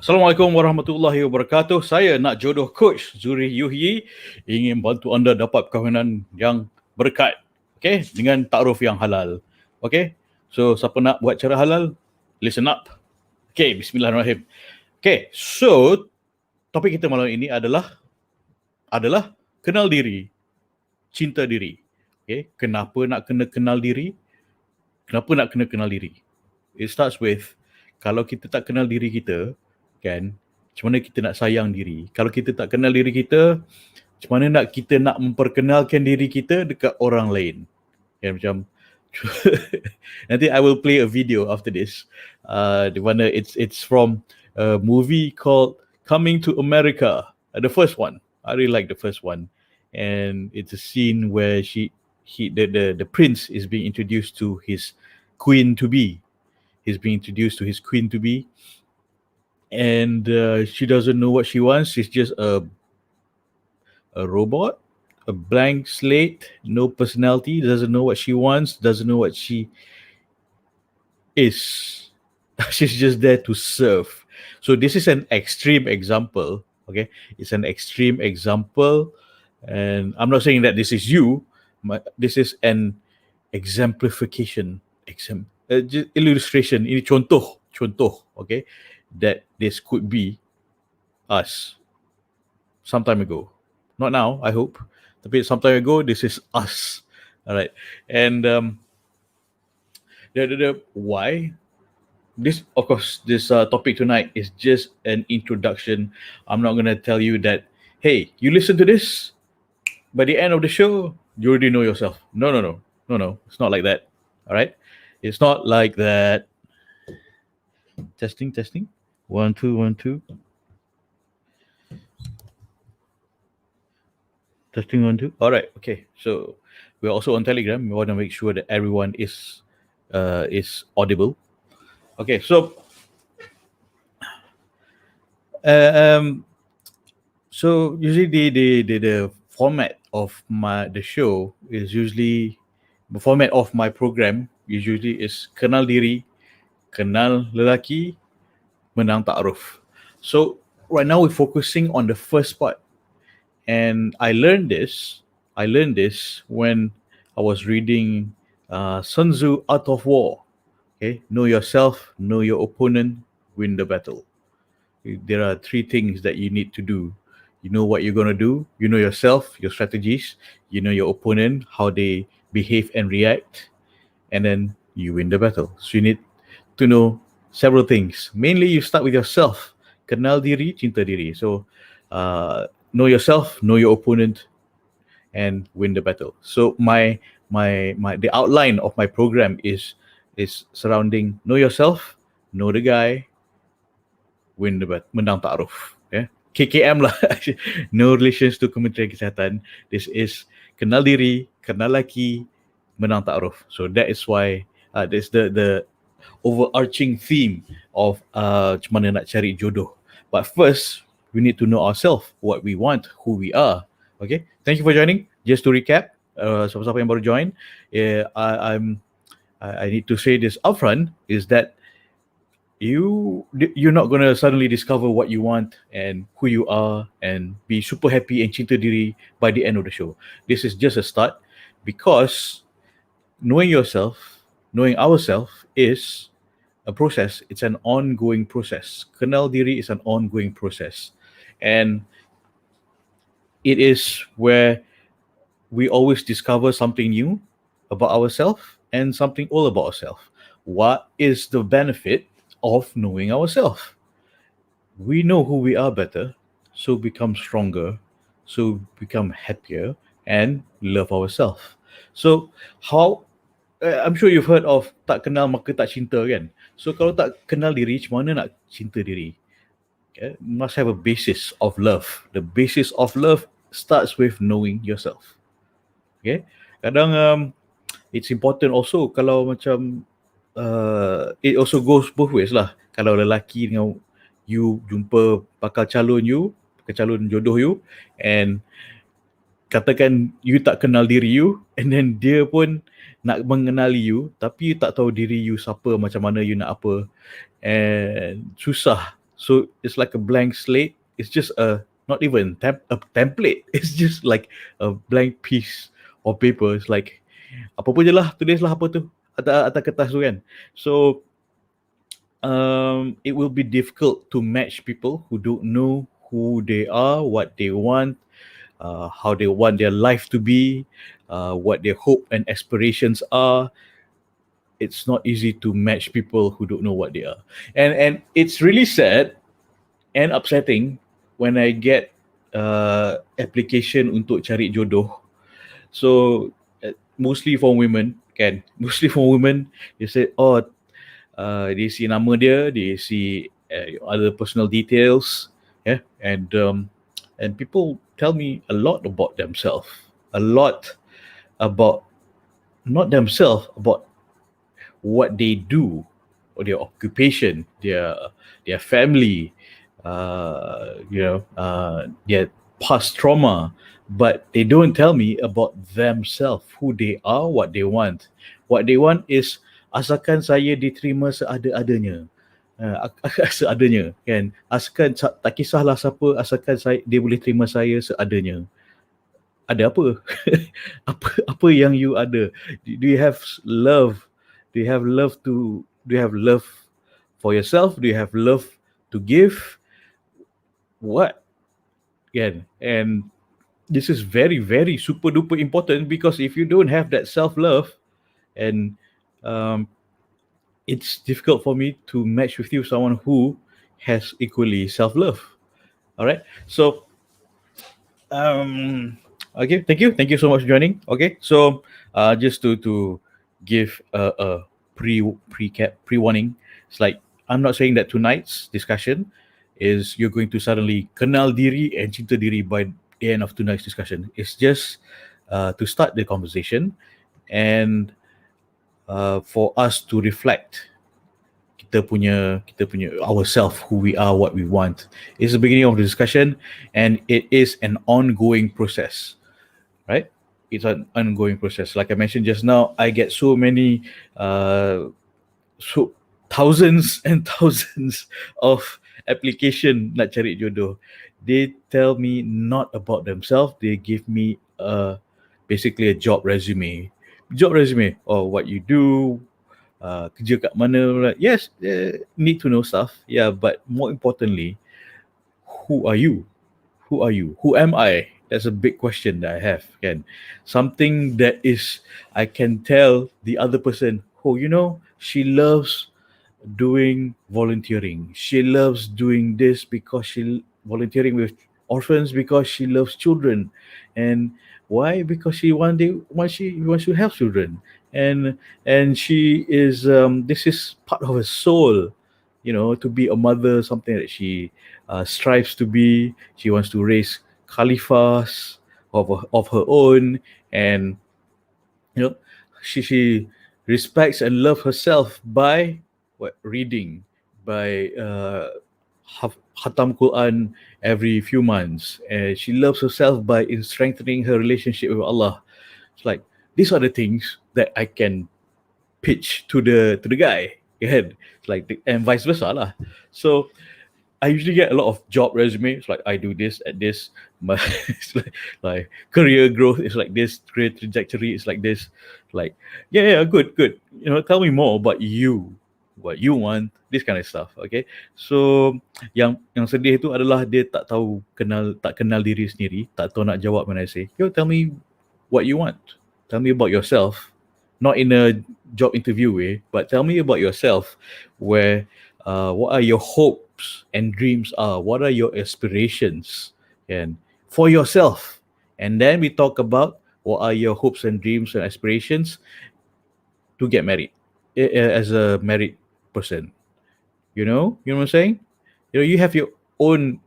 Assalamualaikum warahmatullahi wabarakatuh. Saya nak jodoh coach Zuri Yuhyi ingin bantu anda dapat perkahwinan yang berkat. Okay, dengan takruf yang halal. Okay, so siapa nak buat cara halal? Listen up. Okay, bismillahirrahmanirrahim. Okay, so topik kita malam ini adalah kenal diri, cinta diri. Okay, kenapa nak kena kenal diri? Kenapa nak kena kenal diri? It starts with, kalau kita tak kenal diri kita, kan, macam mana kita nak sayang diri? Kalau kita tak kenal diri kita, macam mana nak kita nak memperkenalkan diri kita dekat orang lain? Kan, macam nanti I will play a video after this, di mana it's from a movie called Coming to America, the first one. I really like the first one, and it's a scene where the prince is being introduced to his queen to be. He's being introduced to his queen to be, and she doesn't know what she wants. She's just a robot, a blank slate, no personality, doesn't know what she wants, doesn't know what she is. She's just there to serve. So this is an extreme example, okay? It's an extreme example, and I'm not saying that this is you, but this is an exemplification, illustration, ini contoh, okay, that this could be us some time ago. Not now, I hope. Tapi some time ago, this is us. All right. And why? This, of course, this topic tonight is just an introduction. I'm not going to tell you that, hey, you listen to this, by the end of the show, you already know yourself. No. It's not like that. All right. It's not like that. Testing. 1 2 1 2. Testing 1 2. All right. Okay. So we're also on Telegram. We want to make sure that everyone is audible. Okay. So so usually the format of the show is usually, the format of my program usually is kenal diri, kenal lelaki, menang ta'aruf. So right now we're focusing on the first part, and I learned this when I was reading Sun Tzu, Art of War. Okay, know yourself, know your opponent, win the battle. There are 3 things that you need to do. You know what you're going to do, you know yourself, your strategies, you know your opponent, how they behave and react, and then you win the battle. So you need to know several things. Mainly you start with yourself. Kenal diri, cinta diri. So know yourself, know your opponent, and win the battle. So the outline of my program is surrounding know yourself, know the guy, win the battle, menang ta'aruf. Okay? KKM lah. No relations to Kementerian Kesihatan. This is kenal diri, kenal laki, menang ta'aruf. So that is why that's the overarching theme of macam mana nak cari jodoh. But first, we need to know ourselves, what we want, who we are. Okay, thank you for joining. Just to recap, siapa-siapa yang baru join, I need to say this upfront, is that you're not going to suddenly discover what you want and who you are and be super happy and cinta diri by the end of the show. This is just a start, because knowing yourself, knowing ourselves is a process. It's an ongoing process. Kenal diri is an ongoing process, and it is where we always discover something new about ourselves and something old about ourselves. What is the benefit of knowing ourselves? We know who we are better, so become stronger, so become happier and love ourselves. So how, I'm sure you've heard of tak kenal maka tak cinta, kan? So kalau tak kenal diri, macam mana nak cinta diri? Okay? Must have a basis of love. The basis of love starts with knowing yourself. Okay? Kadang it's important also, kalau macam it also goes both ways lah. Kalau lelaki dengan you jumpa bakal calon jodoh you, and katakan you tak kenal diri you, and then dia pun nak mengenali you, tapi you tak tahu diri you siapa, macam mana you nak apa, and susah So it's like a blank slate. It's just not even a template. It's just like a blank piece of paper. It's like apa pun je lah, tulislah apa tu atas kertas tu kan. So it will be difficult to match people who don't know who they are, what they want, how they want their life to be, what their hope and aspirations are. It's not easy to match people who don't know what they are, and it's really sad and upsetting when I get application untuk cari jodoh. So mostly for women, kan? Mostly for women, they say, oh, they see nama dia, they see other personal details, yeah, and people tell me a lot about themselves, a lot about not themselves, about what they do, or their occupation, their family, their past trauma, but they don't tell me about themselves, who they are, what they want. What they want is asalkan saya diterima seada-adanya. Seadanya kan, asalkan tak kisahlah siapa, asalkan dia boleh terima saya seadanya. Ada apa? apa yang you ada? Do you have love? Do you have love for yourself? Do you have love to give? What? Again, and this is very, very super duper important, because if you don't have that self-love, and it's difficult for me to match with you someone who has equally self-love. All right. So okay, thank you so much for joining. Okay, so just to give a pre-warning, it's like I'm not saying that tonight's discussion is you're going to suddenly kenal diri and cinta diri by the end of tonight's discussion. It's just to start the conversation, and for us to reflect kita punya ourselves, who we are, what we want. It's the beginning of the discussion, and it is an ongoing process, right? It's an ongoing process. Like I mentioned just now, I get so many so thousands and thousands of application nak cari jodoh. They tell me not about themselves. They give me basically a job resume. Or what you do, kerja kat mana. Yes, need to know stuff. Yeah, but more importantly, who are you? Who are you? Who am I? That's a big question that I have. Can something that is I can tell the other person, oh, she loves doing volunteering. She loves doing this because she volunteering with orphans because she loves children. And why? Because she wants to help children. And she is this is part of her soul, to be a mother, something that she strives to be. She wants to raise caliphs of her own, and she respects and loves herself by reading, by khatam Quran every few months, and she loves herself by strengthening her relationship with Allah. It's like these are the things that I can pitch to the guy. It's like and vice versa lah. So I usually get a lot of job resumes, like I do this at this, my it's like career growth is like this, career trajectory is like this. Like, yeah, good. Tell me more about you, what you want, this kind of stuff. Okay, so yang sedih itu adalah dia tak kenal diri sendiri, tak tahu nak jawab when I say, tell me what you want, tell me about yourself, not in a job interview way, but tell me about yourself, where what are your hopes and dreams are, what are your aspirations, and for yourself. And then we talk about what are your hopes and dreams and aspirations to get married, as a married person. You know what I'm saying? You have your own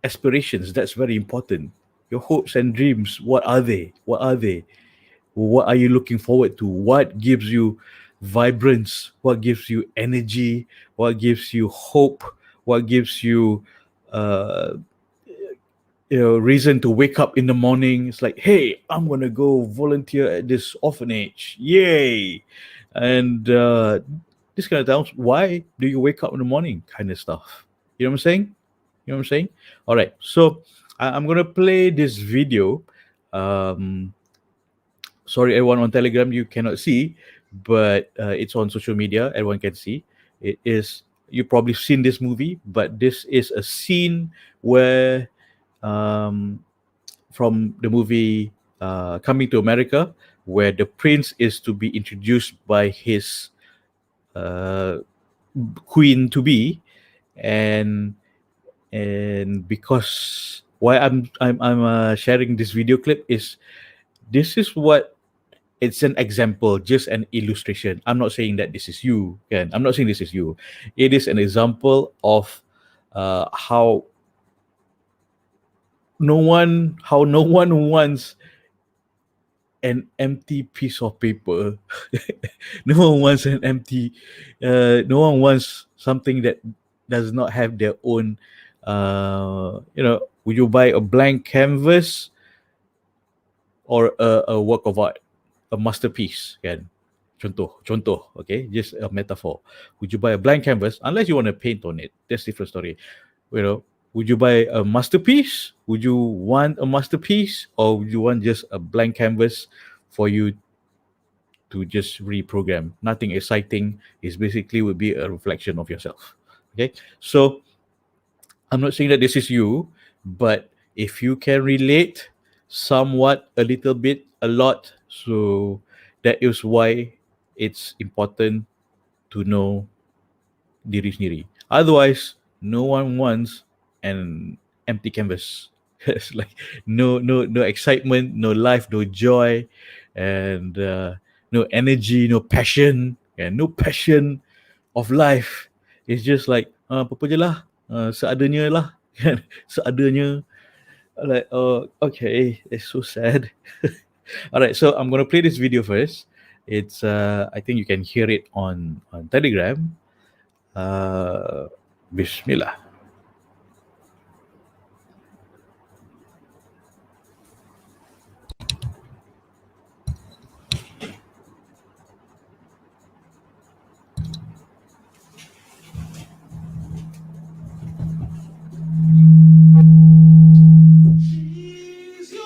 aspirations. That's very important. Your hopes and dreams, what are they? What are you looking forward to? What gives you vibrance? What gives you energy? What gives you hope? What gives you reason to wake up in the morning? It's like, hey, I'm gonna go volunteer at this orphanage, yay! And this kind of times, why do you wake up in the morning, kind of stuff. You know what I'm saying? You know what I'm saying? All right. So I'm gonna play this video. Um, Sorry, everyone on Telegram, you cannot see, but it's on social media. Everyone can see. It is. You probably seen this movie, but this is a scene where um, from the movie Coming to America, where the prince is to be introduced by his uh, queen to be, and because why I'm sharing this video clip is this is what it's an example, just an illustration. I'm not saying that this is you, Ken. I'm not saying this is you. It is an example of how no one wants an empty piece of paper. No one wants an empty. No one wants something that does not have their own. Would you buy a blank canvas or a work of art, a masterpiece? Kan? Contoh, okay, just a metaphor. Would you buy a blank canvas unless you want to paint on it? That's a different story. You know, would you buy a masterpiece? Would you want a masterpiece, or would you want just a blank canvas for you to just reprogram? Nothing exciting. It's basically would be a reflection of yourself. Okay, so I'm not saying that this is you, but if you can relate somewhat, a little bit, a lot, so that is why it's important to know diri sendiri. Otherwise, no one wants an empty canvas. It's like no excitement, no life, no joy, and no energy, no passion, and no passion of life. It's just like apa je lah, seadanya lah, kan? Seadanya. Like, oh, okay, it's so sad. All right, so I'm gonna play this video first. It's I think you can hear it on Telegram. Bismillah. She's your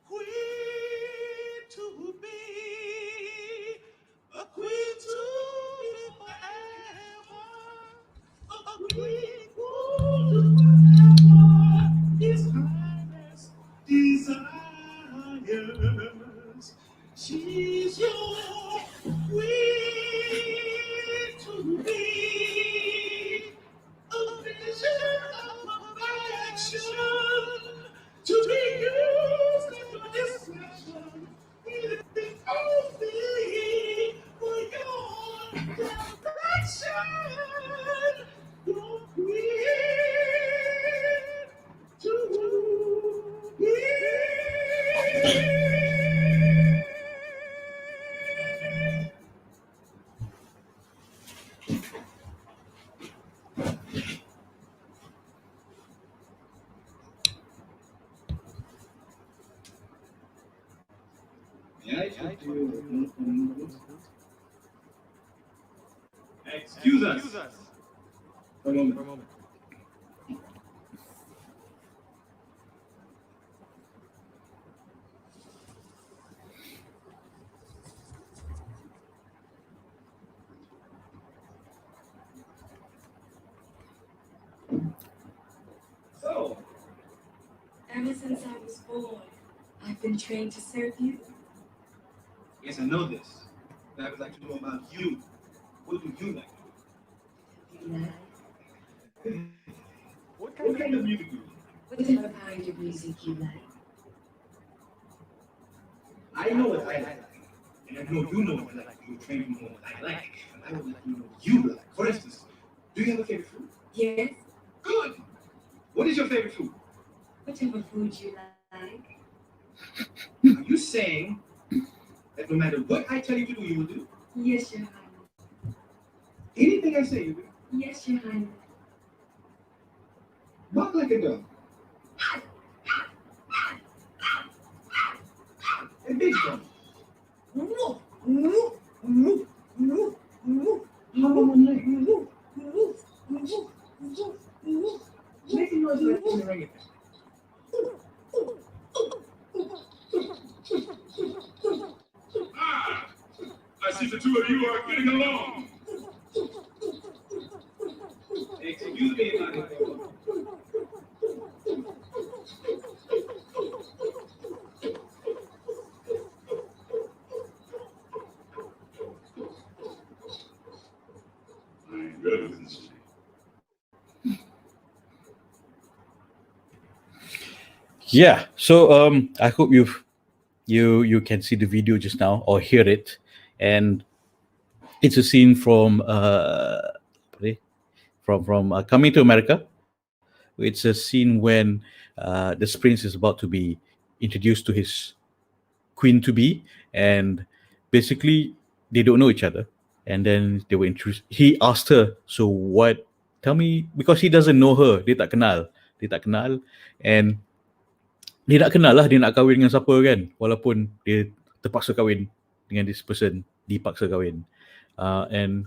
queen to be, a queen to be forever, a queen who forever His Highness desires. She's your queen to be. A vision of perfection to be used at your discretion. It is only for your direction. Your queen to be. Excuse us for a moment. So, ever since I was born, I've been trained to serve you. yes, I know this. But I would like to know about you. What do you like? You like What kind of music do you like? whatever kind of music you like. I know what I like. And I know you know what I like. You train me on what I like. And I would like to know what you like. For instance, do you have a favorite food? Yes, Good. What is your favorite food? whatever food you like. Are you saying that no matter what I tell you to do, you will do? Yes, Your Highness. Anything I say, you do? Yes, Your Highness. Bark like a dog. And big dog. Woof, woof, woof, woof, woof, How about my leg? woof, woof, woof, the two of you are getting along. Excuse me about it, though. I ain't better than sleep. Yeah. So I hope you can see the video just now or hear it, and it's a scene from Coming to America. It's a scene when this prince is about to be introduced to his queen to be, and basically they don't know each other, and then they were introduced. He asked her, "So what? Tell me," because he doesn't know her. Dia tak kenal, and dia nak kenal lah, dia nak kahwin dengan siapa kan, walaupun dia terpaksa kahwin dengan this person, dipaksa kahwin, and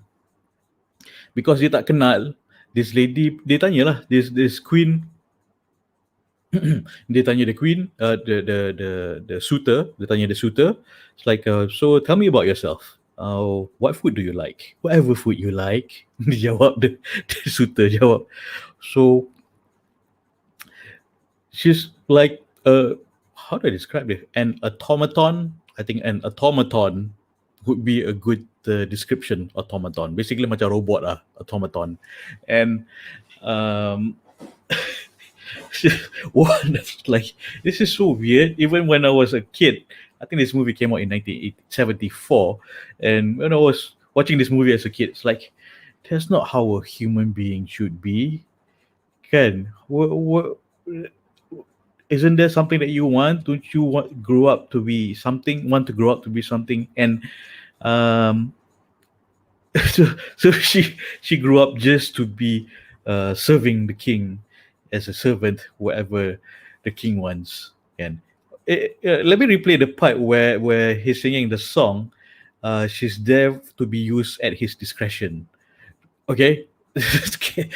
because dia tak kenal this lady, dia tanyalah this queen. Dia tanya the queen, the suitor. Dia tanya the suitor. It's like, so tell me about yourself. What food do you like? Whatever food you like. Dia jawab, the suitor jawab. So she's like, how do I describe it? An automaton. I think an automaton would be a good description. Automaton, basically macam robot lah, automaton. And what, like, this is so weird. Even when I was a kid, I think this movie came out in 1974, and when I was watching this movie as a kid, it's like, that's not how a human being should be. Kan? Isn't there something that you want? Don't you want to grow up to be something? And so she grew up just to be serving the king as a servant, whatever the king wants. And let me replay the part where he's singing the song. She's there to be used at his discretion. Okay. Let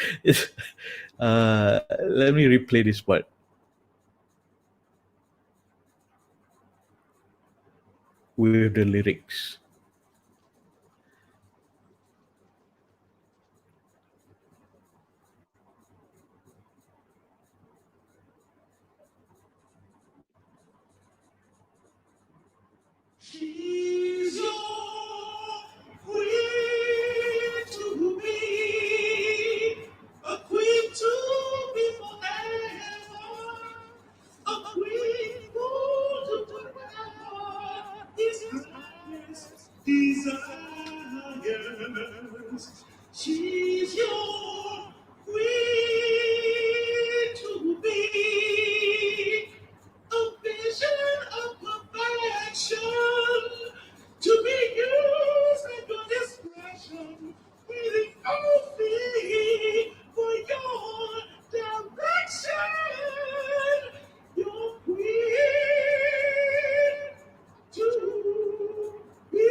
me replay this part. With the lyrics. She's your queen to be, a queen to be forever, a queen who to do whatever his highest desires. She's your queen to be, a vision of perfection, to be used at your discretion, waiting only for your direction. Your queen to be.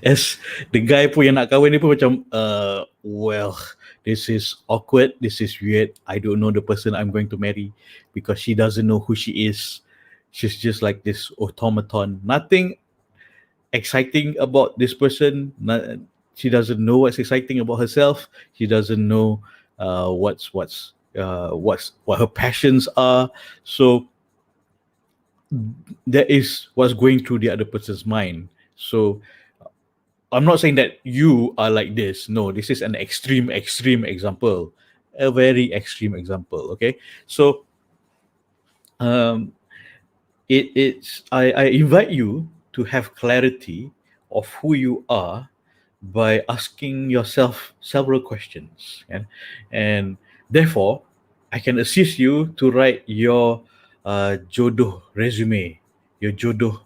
as the guy pun yang nak kahwin ni pun macam, well, this is awkward, this is weird, I don't know the person I'm going to marry, because she doesn't know who she is. She's just like this automaton, nothing exciting about this person. She doesn't know what's exciting about herself. She doesn't know what her passions are. So that is what's going through the other person's mind. So I'm not saying that you are like this. No, this is an extreme example, a very extreme example. Okay, so I invite you to have clarity of who you are by asking yourself several questions, and therefore I can assist you to write your jodoh resume, your jodoh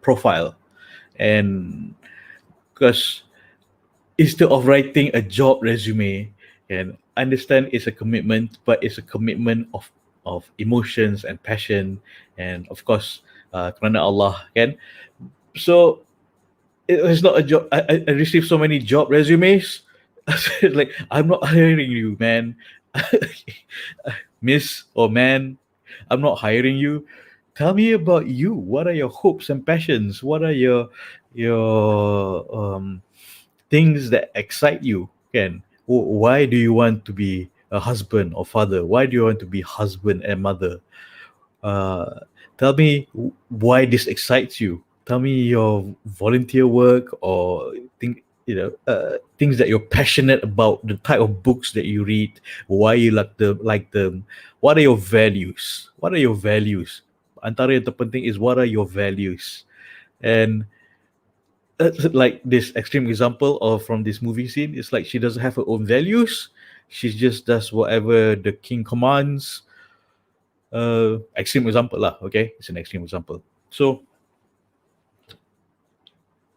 profile. And because instead of writing a job resume, and understand it's a commitment, but it's a commitment of emotions and passion, and of course kerana Allah, kan. So it's not a job. I received so many job resumes. Like, I'm not hiring you, man. Miss or man, I'm not hiring you. Tell me about you. What are your hopes and passions? What are your things that excite you? Ken, why do you want to be a husband or father? Why do you want to be husband and mother? Uh, Tell me why this excites you. Tell me your volunteer work or things that you're passionate about, the type of books that you read, why you like them. What are your values? What are your values? Antara yang terpenting is what are your values? And like this extreme example of from this movie scene, it's like she doesn't have her own values. She just does whatever the king commands. Extreme example lah, okay? It's an extreme example. So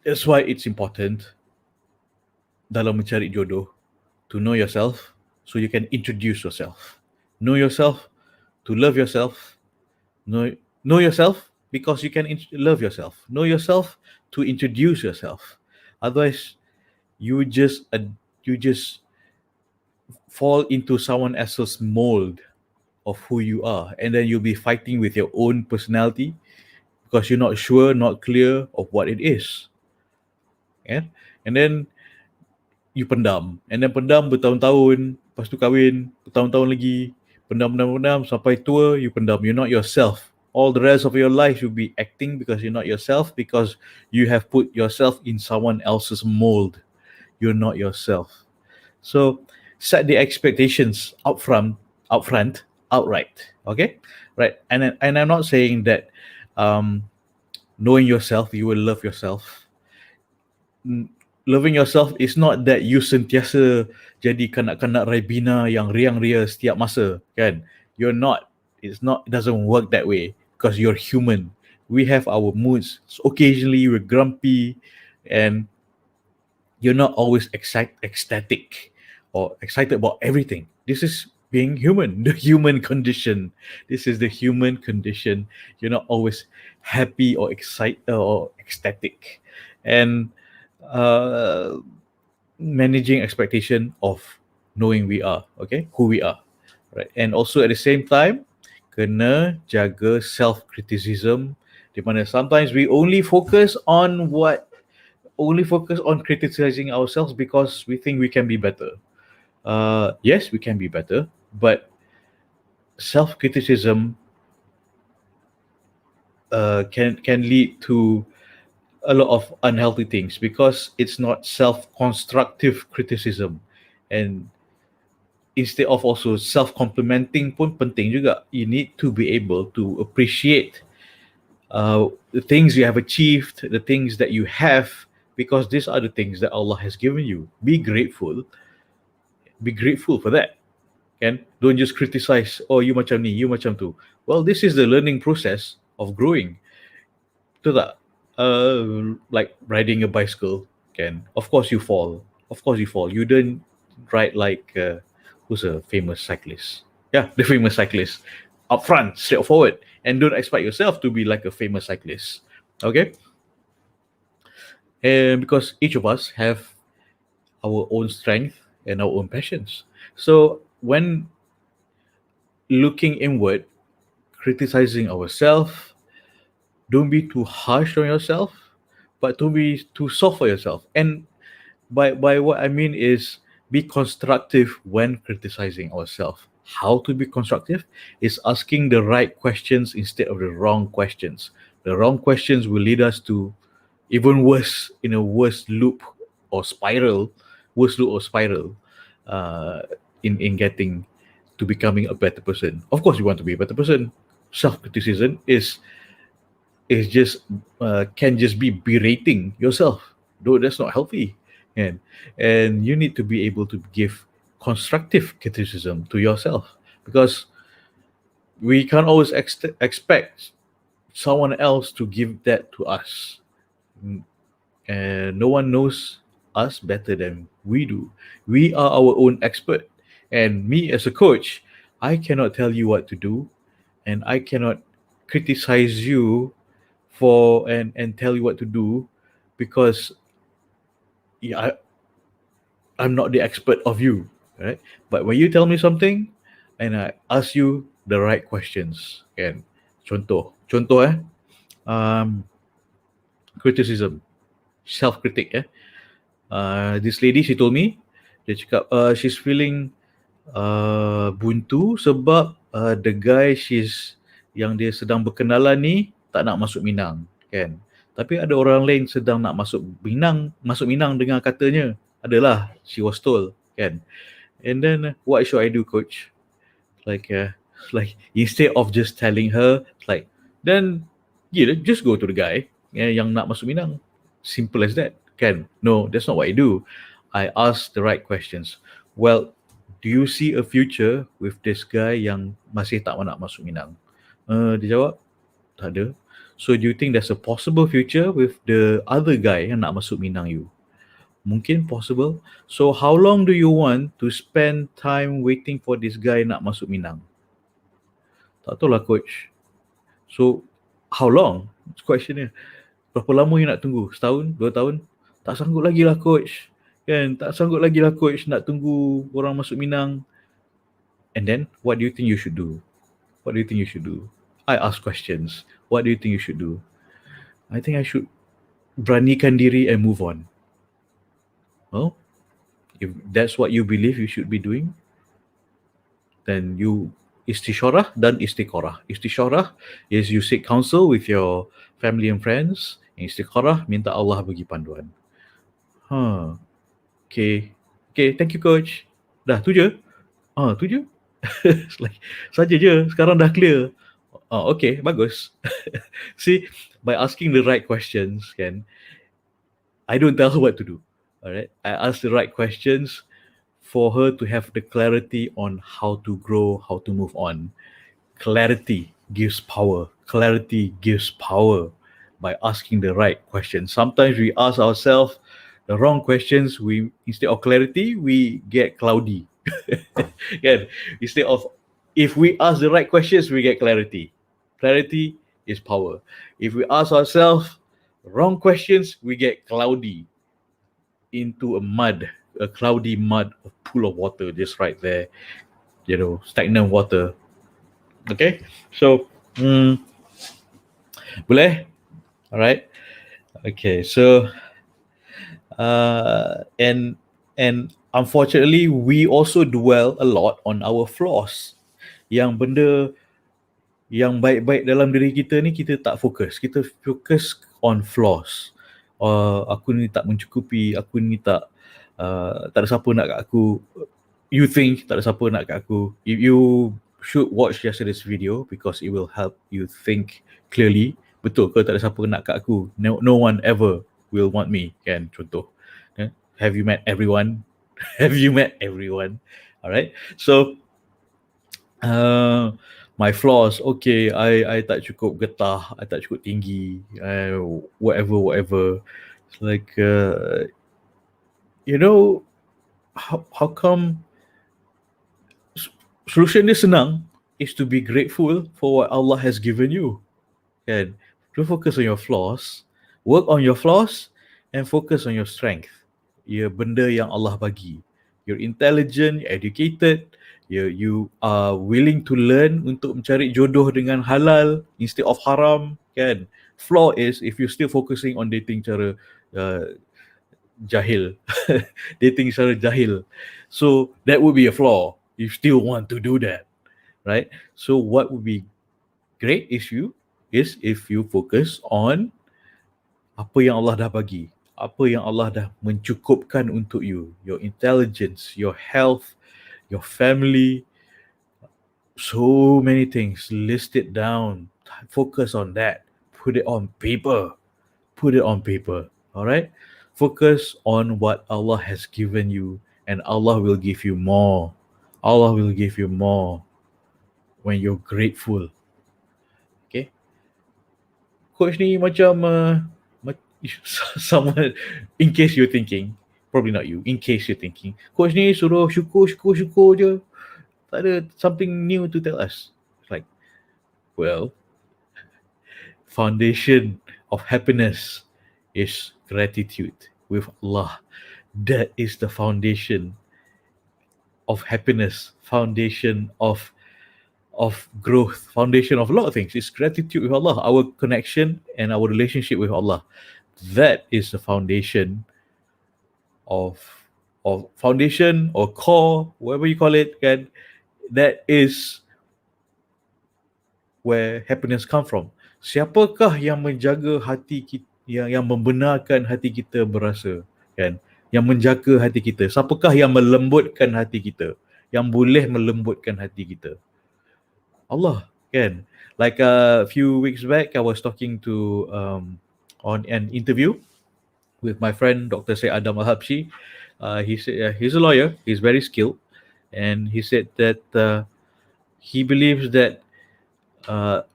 that's why it's important dalam mencari jodoh to know yourself so you can introduce yourself. Know yourself to love yourself. Know yourself because you can love yourself. Know yourself to introduce yourself. Otherwise, you just fall into someone else's mold of who you are, and then you'll be fighting with your own personality because you're not sure, not clear of what it is. Yeah? And then you pendam. And then pendam bertahun-tahun, lepas tu kahwin, bertahun-tahun lagi, pendam sampai tua, you pendam. You're not yourself. All the rest of your life you'll be acting because you're not yourself, because you have put yourself in someone else's mold. You're not yourself. So set the expectations upfront, outright. Okay? Right. And I'm not saying that um knowing yourself, you will love yourself. Loving yourself is not that you sentiasa jadi kanak-kanak Raibina yang riang ria setiap masa, kan? You're not. It doesn't work that way because you're human. We have our moods. So occasionally we're grumpy, and you're not always ecstatic or excited about everything. This is being human, the human condition. This is the human condition. You're not always happy or excited or ecstatic. And uh, managing expectation of knowing we are, okay, who we are, right? And also at the same time, kena jaga self criticism, di mana sometimes we only focus on criticizing ourselves because we think we can be better. Yes, we can be better, but self criticism can lead to a lot of unhealthy things because it's not self-constructive criticism, and instead of also self-complimenting pun penting juga. You need to be able to appreciate the things you have achieved, the things that you have, because these are the things that Allah has given you. Be grateful for that. Can don't just criticize. Oh, you macam ni, you macam tu. Well, this is the learning process of growing. Betul tak? Like riding a bicycle, can of course you fall. Of course you fall. You don't ride like who's a famous cyclist? Yeah, the famous cyclist. Up front, straightforward, and don't expect yourself to be like a famous cyclist. Okay, and because each of us have our own strength and our own passions. So when looking inward, criticizing ourselves, don't be too harsh on yourself, but don't be too soft for yourself. And by what I mean is be constructive when criticizing ourselves. How to be constructive is asking the right questions instead of the wrong questions. The wrong questions will lead us to even worse, in a or spiral, worse loop or spiral, uh, in getting to becoming a better person. Of course, you want to be a better person. Self criticism is just can just be berating yourself, though that's not healthy. And and you need to be able to give constructive criticism to yourself, because we can't always expect someone else to give that to us. Mm, and no one knows us better than we do. We are our own expert, and me as a coach, I cannot tell you what to do, and I cannot criticize you for and tell you what to do, because yeah, I'm not the expert of you, right? But when you tell me something, and I ask you the right questions, kan? Contoh um, criticism, self-critic, this lady, she told me, dia cakap, she's feeling buntu sebab the guy yang dia sedang berkenalan ni tak nak masuk Minang, kan? Tapi ada orang lain sedang nak masuk Minang dengan katanya. Adalah, she was told, kan? And then what should I do, coach? Like instead of just telling her, like, then just go to the guy yang nak masuk Minang. Simple as that, kan? No, that's not what I do. I ask the right questions. Well, do you see a future with this guy yang masih tak nak masuk Minang? Dia jawab, tak ada. So do you think there's a possible future with the other guy yang nak masuk Minang you? Mungkin possible. So how long do you want to spend time waiting for this guy nak masuk Minang? Tak tahu lah, coach. So how long? Question dia. Berapa lama you nak tunggu? Setahun? 2 tahun? Tak sanggup lagi lah, coach. Kan? Tak sanggup lagi lah, coach, nak tunggu orang masuk Minang. And then, what do you think you should do? What do you think you should do? I ask questions. What do you think you should do? I think I should beranikan diri and move on. Well, if that's what you believe you should be doing, then you istisharah dan istiqarah. Istisharah is you seek counsel with your family and friends. Istiqarah, minta Allah bagi panduan. Okay, thank you, coach. Dah, tu je? Tu je? Like, saja je, sekarang dah clear. Okay, bagus. See, by asking the right questions, I don't tell her what to do. Alright, I ask the right questions for her to have the clarity on how to grow, how to move on. Clarity gives power. Clarity gives power by asking the right questions. Sometimes we ask ourselves the wrong questions. Instead of clarity, we get cloudy. Instead of, if we ask the right questions, we get clarity. Clarity is power. If we ask ourselves wrong questions, we get cloudy into a cloudy mud, a pool of water just right there, stagnant water. Okay, so boleh? All right. Okay, so and unfortunately we also dwell a lot on our flaws. Yang benda yang baik-baik dalam diri kita ni kita tak fokus. Kita fokus on flaws. Aku ni tak mencukupi, aku ni tak ada siapa nak kat aku. You think tak ada siapa nak kat aku. You should watch yesterday's video because it will help you think clearly. Betul ke tak ada siapa nak kat aku? No one ever will want me, kan? Contoh. Have you met everyone? Have you met everyone? Alright. So my flaws, okay, I tak cukup getah, I tak cukup tinggi, whatever. It's like, how come solution dia senang is to be grateful for what Allah has given you. Kan? Don't focus on your flaws, work on your flaws and focus on your strength. Benda yang Allah bagi. You're intelligent, you're educated, you are willing to learn untuk mencari jodoh dengan halal instead of haram, kan? Flaw is if you're still focusing on dating cara jahil. Dating cara jahil. So that would be a flaw. You still want to do that, right? So what would be great if you focus on apa yang Allah dah bagi, apa yang Allah dah mencukupkan untuk you, your intelligence, your health, your family, so many things. List it down, focus on that, put it on paper, all right? Focus on what Allah has given you and Allah will give you more. Allah will give you more when you're grateful. Okay? Coach ni macam someone, in case you're thinking, probably not you, in case you're thinking, coach ni suruh syukur je, tak ada something new to tell us. It's like, well, foundation of happiness is gratitude with Allah. That is the foundation of happiness, foundation of growth, foundation of a lot of things. It's gratitude with Allah, our connection and our relationship with Allah. That is the foundation of foundation or core, whatever you call it, kan. That is where happiness come from. Siapakah yang menjaga hati kita, yang membenarkan hati kita berasa, kan? Yang menjaga hati kita. Siapakah yang melembutkan hati kita? Yang boleh melembutkan hati kita? Allah, kan? Like a few weeks back, I was talking to on an interview with my friend Dr. Syed Adam Al-Habshi. He said he's a lawyer. He's very skilled, and he said that he believes that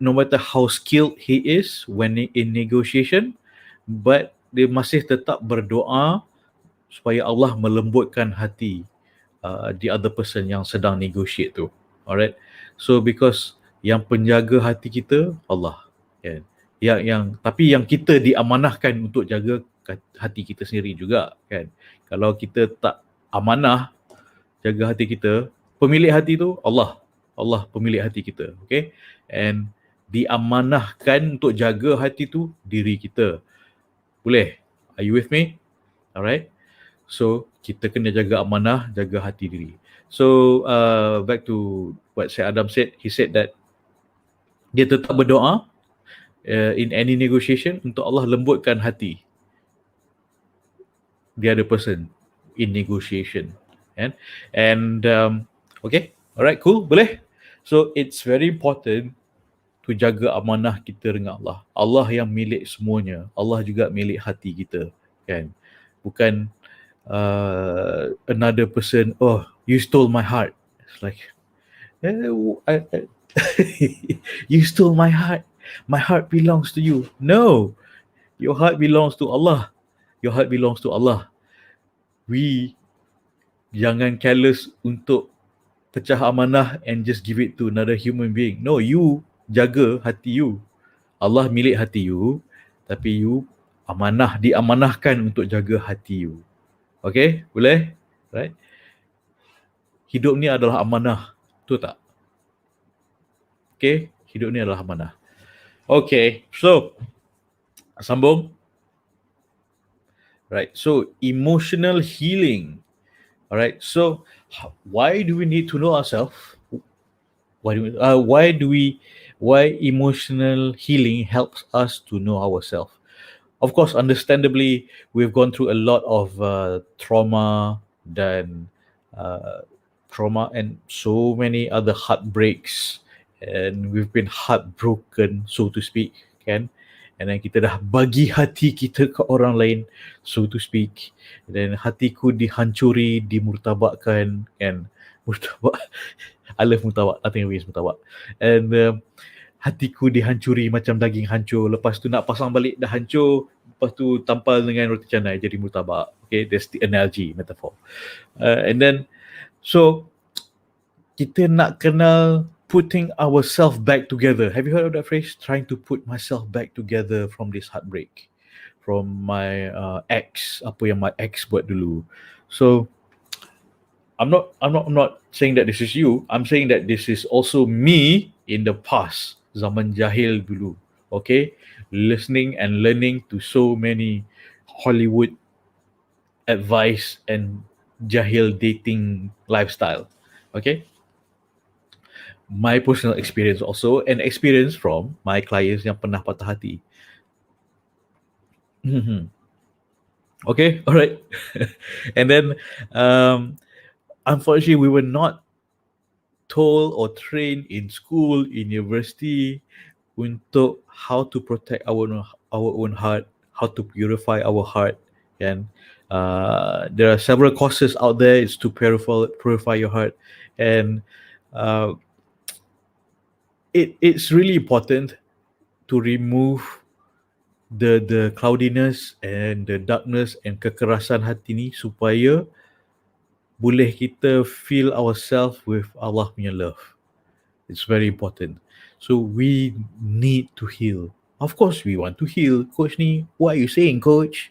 no matter how skilled he is when in negotiation, but dia masih tetap berdoa supaya Allah melembutkan hati the other person yang sedang negotiate tu. Alright, so because yang penjaga hati kita Allah, kan? Tapi yang kita diamanahkan untuk jaga hati kita sendiri juga, kan? Kalau kita tak amanah jaga hati kita, pemilik hati tu Allah pemilik hati kita, okay? And diamanahkan untuk jaga hati tu diri kita. Boleh? Are you with me? Alright. So kita kena jaga amanah, jaga hati diri. So back to what Syed Adam said. He said that dia tetap berdoa in any negotiation untuk Allah lembutkan hati the other person in negotiation, and okay, alright, cool, boleh. So it's very important to jaga amanah kita dengan Allah. Allah yang milik semuanya. Allah juga milik hati kita, kan? Bukan another person, oh, you stole my heart. It's like, you stole my heart. My heart belongs to you. No, your heart belongs to Allah. Your heart belongs to Allah. We jangan careless untuk pecah amanah and just give it to another human being. No, you jaga hati you. Allah milik hati you, tapi you diamanahkan untuk jaga hati you. Okay, boleh? Right? Hidup ni adalah amanah, betul tak? Okay, hidup ni adalah amanah. Okay, so sambung. Right, so emotional healing. Alright, so why do we need to know ourselves? Why emotional healing helps us to know ourselves? Of course, understandably, we've gone through a lot of trauma and so many other heartbreaks, and we've been heartbroken, so to speak, kan? And then kita dah bagi hati kita ke orang lain, so to speak. Dan hatiku dihancuri, dimurtabakkan, kan? Murtabak. I love murtabak. Nothing against murtabak. And hatiku dihancuri macam daging hancur. Lepas tu nak pasang balik dah hancur. Lepas tu tampal dengan roti canai jadi murtabak. Okay, that's the analogy, metaphor. And then, so kita nak kenal putting ourselves back together. Have you heard of that phrase? Trying to put myself back together from this heartbreak, from my ex, apa yang my ex buat dulu. So I'm not saying that this is you. I'm saying that this is also me in the past, zaman jahil dulu. Okay, listening and learning to so many Hollywood advice and jahil dating lifestyle. Okay. My personal experience also, and experience from my clients yang pernah patah hati. Okay, all right. And then, unfortunately, we were not told or trained in school, in university, untuk how to protect our own heart, how to purify our heart. And there are several courses out there. It's to purify your heart, and it's really important to remove the cloudiness and the darkness and kekerasan hati ni supaya boleh kita fill ourselves with Allah punya love. It's very important. So we need to heal. Of course we want to heal. Coach ni, what are you saying, coach?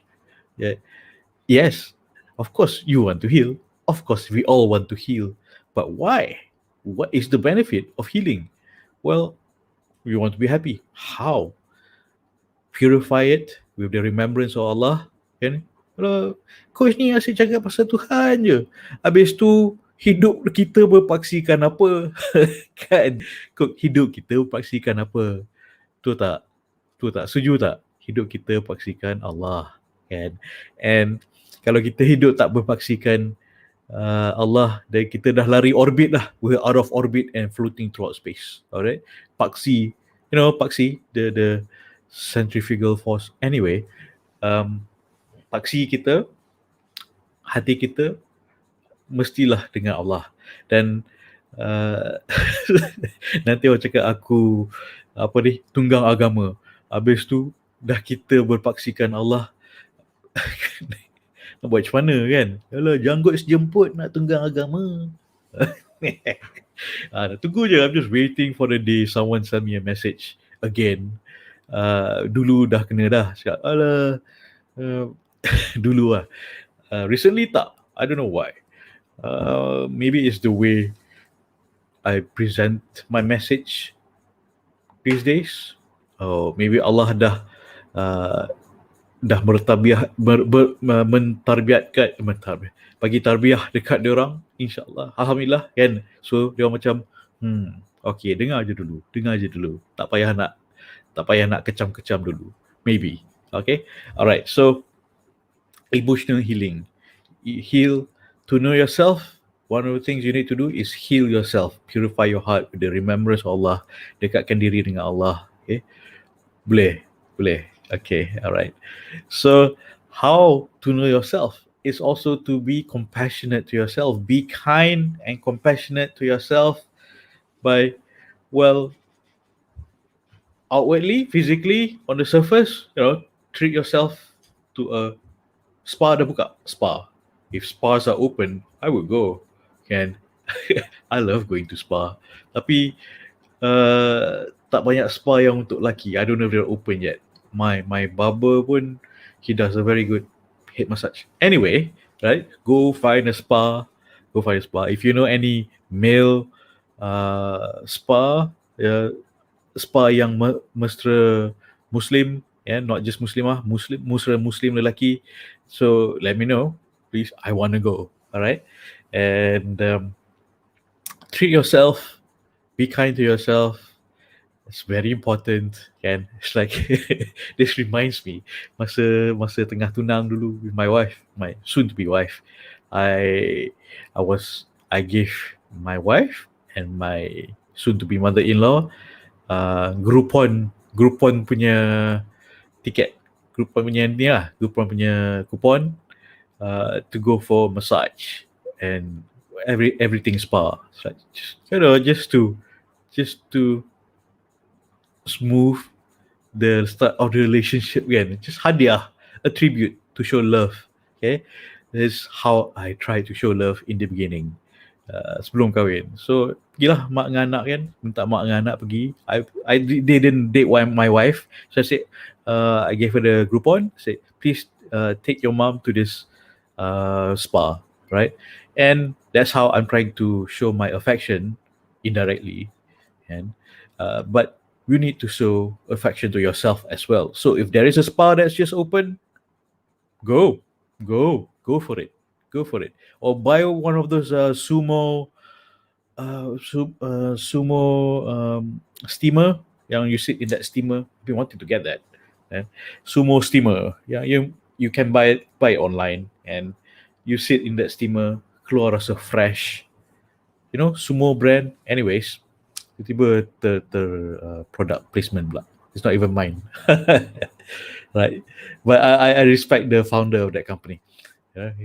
Yeah. Yes, Of course, you want to heal. Of course, we all want to heal. But why? What is the benefit of healing? Well, we want to be happy. How? Purify it with the remembrance of Allah. Kan? Kalau coach ni asyik cakap pasal Tuhan je. Habis tu hidup kita berpaksikan apa? Kan? Hidup kita berpaksikan apa? Tu tak? Tu tak? Setuju tak? Hidup kita paksikan Allah. Kan? And kalau kita hidup tak berpaksikan Allah, dan kita dah lari orbit lah. We're out of orbit and floating throughout space. Alright? Paksi. Paksi, the centrifugal force. Anyway, paksi kita, hati kita mestilah dengan Allah. Dan nanti orang cakap aku tunggang agama. Habis tu dah kita berpaksikan Allah. Nak buat macam mana kan? Yalah, janggut sejemput nak tunggang agama. Tunggu je. I'm just waiting for the day someone send me a message again. Dulu dah kena dah. Cakap, alah, dulu lah. Recently tak. I don't know why. Maybe it's the way I present my message these days. Maybe Allah dah mentarbiatkan, bagi tarbiyah dekat dia orang, insyaAllah, alhamdulillah kan. So dia orang macam okay, dengar je dulu, tak payah nak kecam-kecam dulu, maybe. Okay, alright. So emotional healing, heal. To know yourself, one of the things you need to do is heal yourself, purify your heart with the remembrance of Allah, dekatkan diri dengan Allah. Okay, boleh. Okay, alright. So how to know yourself is also to be compassionate to yourself. Be kind and compassionate to yourself by, well, outwardly, physically, on the surface, treat yourself to a spa. Dah buka spa. If spas are open, I would go. Kan? I love going to spa. Tapi tak banyak spa yang untuk lelaki. I don't know if they're open yet. My barber pun, he does a very good head massage. Anyway, right? Go find a spa. If you know any male spa, spa yang mesra Muslim, not just Muslimah, Muslim lelaki. So let me know, please. I want to go. All right, and treat yourself. Be kind to yourself. It's very important, kan? It's like this reminds me masa tengah tunang dulu with my wife, my soon-to-be wife. I gave my wife and my soon-to-be mother-in-law Groupon punya tiket, Groupon punya kupon to go for massage and everything spa. It's like, just to smooth the start of the relationship again. Just hadiah, a tribute to show love. Okay, this is how I try to show love in the beginning, sebelum kahwin. So pergilah mak dengan anak kan, minta mak dengan anak pergi. I didn't date my wife, so I said I gave her the Groupon. I said, please take your mom to this spa, right? And that's how I'm trying to show my affection indirectly, and but you need to show affection to yourself as well. So if there is a spa that's just open, go for it. Or buy one of those sumo steamer. Yang you sit in that steamer. If you wanted to get that, sumo steamer. Yeah, you can buy it online, and you sit in that steamer. Keluar rasa fresh. Sumo brand. Anyways, tiba-tiba product placement pula. It's not even mine. Right? But I respect the founder of that company.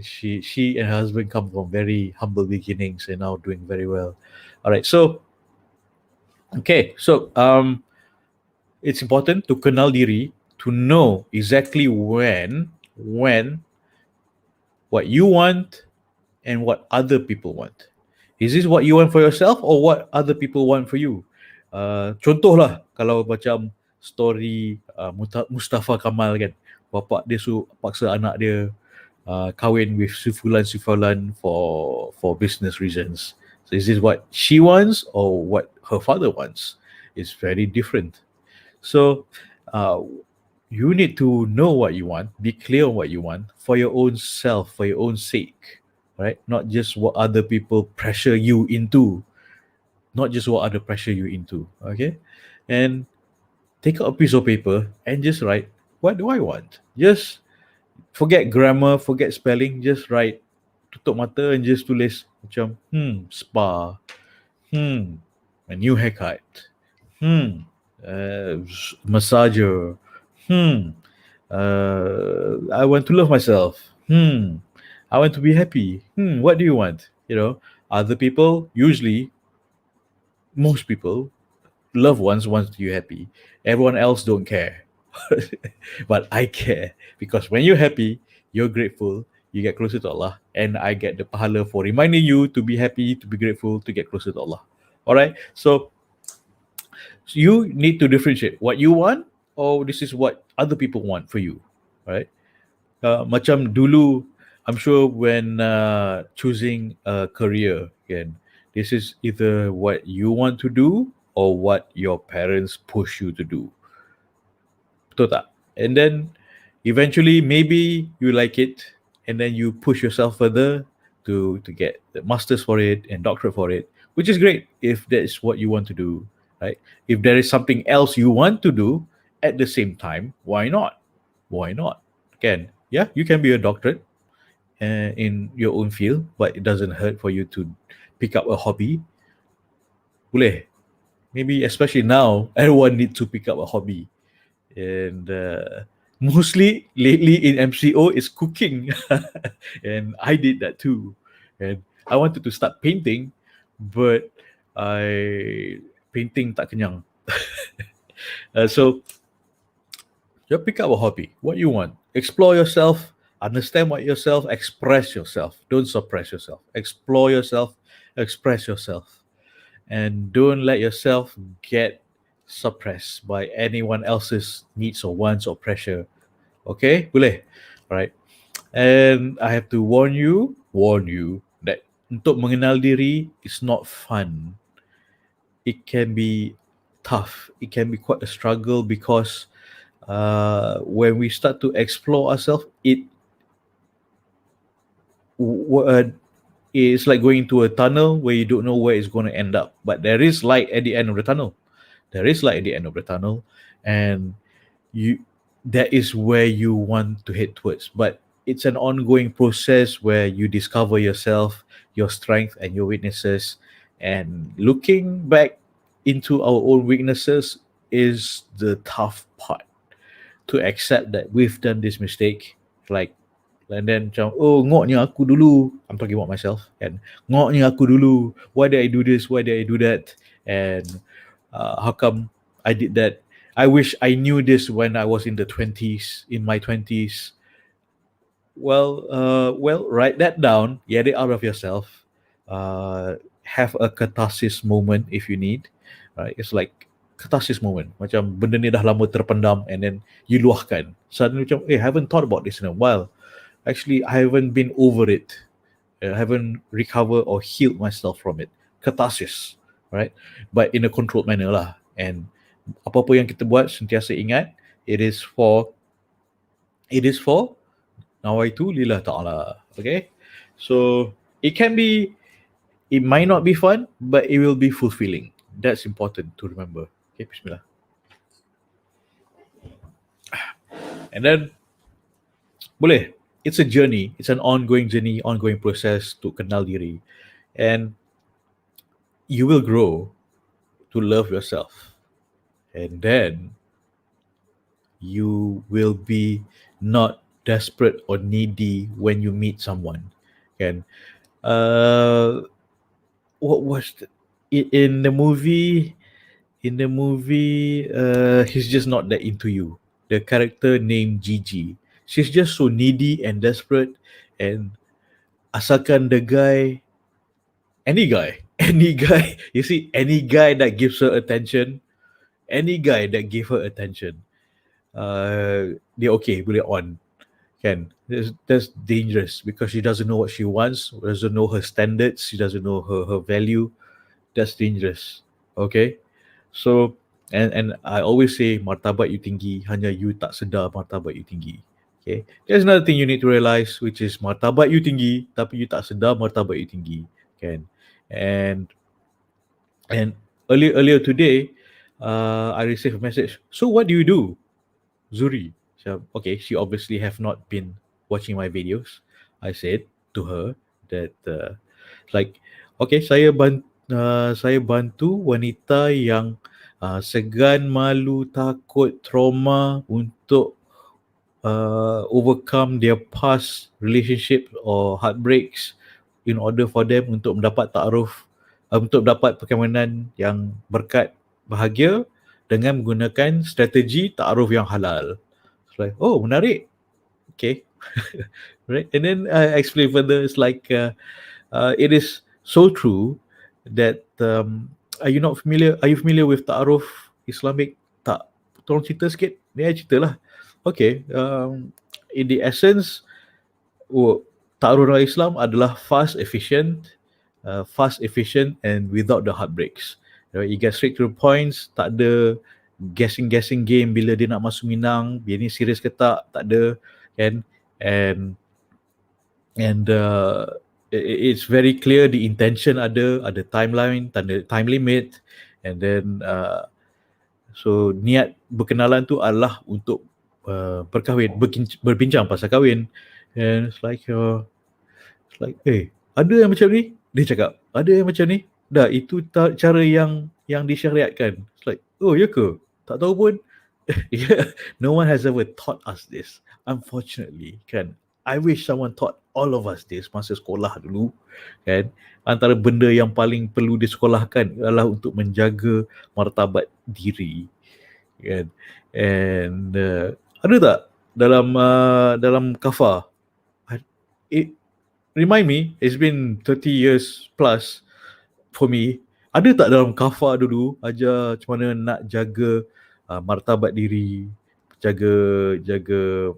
She and her husband come from very humble beginnings and now doing very well. All right. So, okay. So, it's important to kenal diri, to know exactly when what you want and what other people want. Is this what you want for yourself or what other people want for you? Contohlah, kalau macam story Mustafa Kamal kan, bapak dia paksa anak dia kahwin with Sufulan for business reasons. So is this what she wants or what her father wants? It's very different. So uh, you need to know what you want, be clear on what you want for your own self, for your own sake, right? Not just what other people pressure you into, not just what other pressure you into. Okay, and take out a piece of paper and just write, what do I want? Just forget grammar, forget spelling, just write, tutup mata and just tulis macam spa, a new haircut, massager, I want to love myself, I want to be happy, what do you want? Other people, usually most people, loved ones want you happy. Everyone else don't care. But I care because when you're happy, you're grateful, you get closer to Allah, and I get the pahala for reminding you to be happy, to be grateful, to get closer to Allah. All right. So you need to differentiate what you want, or this is what other people want for you. Right. Macam dulu, I'm sure when choosing a career, again, this is either what you want to do or what your parents push you to do. Betul tak? And then eventually maybe you like it, and then you push yourself further to get the masters for it and doctorate for it, which is great if that's what you want to do, right? If there is something else you want to do at the same time, why not? Why not? Again, yeah, you can be a doctorate in your own field, but it doesn't hurt for you to pick up a hobby. Boleh. Maybe especially now, everyone needs to pick up a hobby. And mostly lately in MCO is cooking. And I did that too. And I wanted to start painting, but I painting tak kenyang. So just pick up a hobby, what you want. Explore yourself, understand what yourself, express yourself. Don't suppress yourself. Explore yourself, express yourself. And don't let yourself get suppressed by anyone else's needs or wants or pressure. Okay? Boleh? Alright. And I have to warn you that untuk mengenal diri is not fun. It can be tough. It can be quite a struggle because when we start to explore ourselves, it's like going to a tunnel where you don't know where it's going to end up. But there is light at the end of the tunnel. There is light at the end of the tunnel, and you that is where you want to head towards. But it's an ongoing process where you discover yourself, your strength and your weaknesses. And looking back into our own weaknesses is the tough part, to accept that we've done this mistake. Like, and then macam, oh, ngoknya aku dulu, I'm talking about myself, and ngoknya aku dulu, why did I do this, why did I do that, and how come I did that. I wish I knew this when I was in my 20s. Well, write that down, get it out of yourself, have a catharsis moment if you need, right? It's like catharsis moment, macam benda ni dah lama terpendam, and then you luahkan. Suddenly macam, I haven't thought about this in a while. Actually, I haven't been over it. I haven't recovered or healed myself from it. Catharsis, right? But in a controlled manner lah. And apa-apa yang kita buat, sentiasa ingat, it is for nawaitu lillah ta'ala. Okay? So it might not be fun, but it will be fulfilling. That's important to remember. Okay, bismillah. And then boleh, it's a journey, it's an ongoing journey, ongoing process to kenal diri. And you will grow to love yourself. And then you will be not desperate or needy when you meet someone. And what was in the movie? In the movie, he's just not that into you. The character named Gigi, she's just so needy and desperate, and asalkan the guy, any guy, any guy, you see, any guy that gives her attention, any guy that gave her attention, dia okay, boleh on, kan? That's dangerous because she doesn't know what she wants, doesn't know her standards, she doesn't know her value. That's dangerous. Okay, so and I always say martabat you tinggi, hanya you tak sedar martabat you tinggi. Okay, there's another thing you need to realize, which is martabat you tinggi tapi you tak sedar martabat you tinggi, kan? And earlier today, I received a message. So what do you do, Zuri? So okay, she obviously have not been watching my videos. I said to her that like, okay, saya bantu wanita yang segan, malu, takut, trauma untuk overcome their past relationship or heartbreaks in order for them untuk mendapat ta'aruf, untuk dapat perkahwinan yang berkat, bahagia dengan menggunakan strategi ta'aruf yang halal. It's like, oh, menarik. Okay. Right. And then I explain further. It's like it is so true that are you not familiar? Are you familiar with ta'aruf Islamic? Tak. Tolong cerita sikit. Ni I cerita lah. Okay. In the essence, ta'aruf dalam Islam adalah fast, efficient, and without the heartbreaks. You get straight to the points. Tak ada guessing game bila dia nak masuk Minang, dia ni serius ke tak ada, kan? And it's very clear the intention ada timeline, ada time limit, and then so niat berkenalan tu adalah untuk berkahwin, berbincang pasal kahwin. And it's like ada yang macam ni? Dia cakap, ada yang macam ni? Dah, itu cara yang disyariatkan. It's like, oh ya ke? Tak tahu pun. Yeah, no one has ever taught us this, unfortunately, kan? I wish someone taught all of us this masa sekolah dulu, kan? Antara benda yang paling perlu disekolahkan adalah untuk menjaga martabat diri, kan? And ada tak dalam kafah? It remind me, it's been 30 years plus for me. Ada tak dalam kafah dulu ajar macam mana nak jaga martabat diri, jaga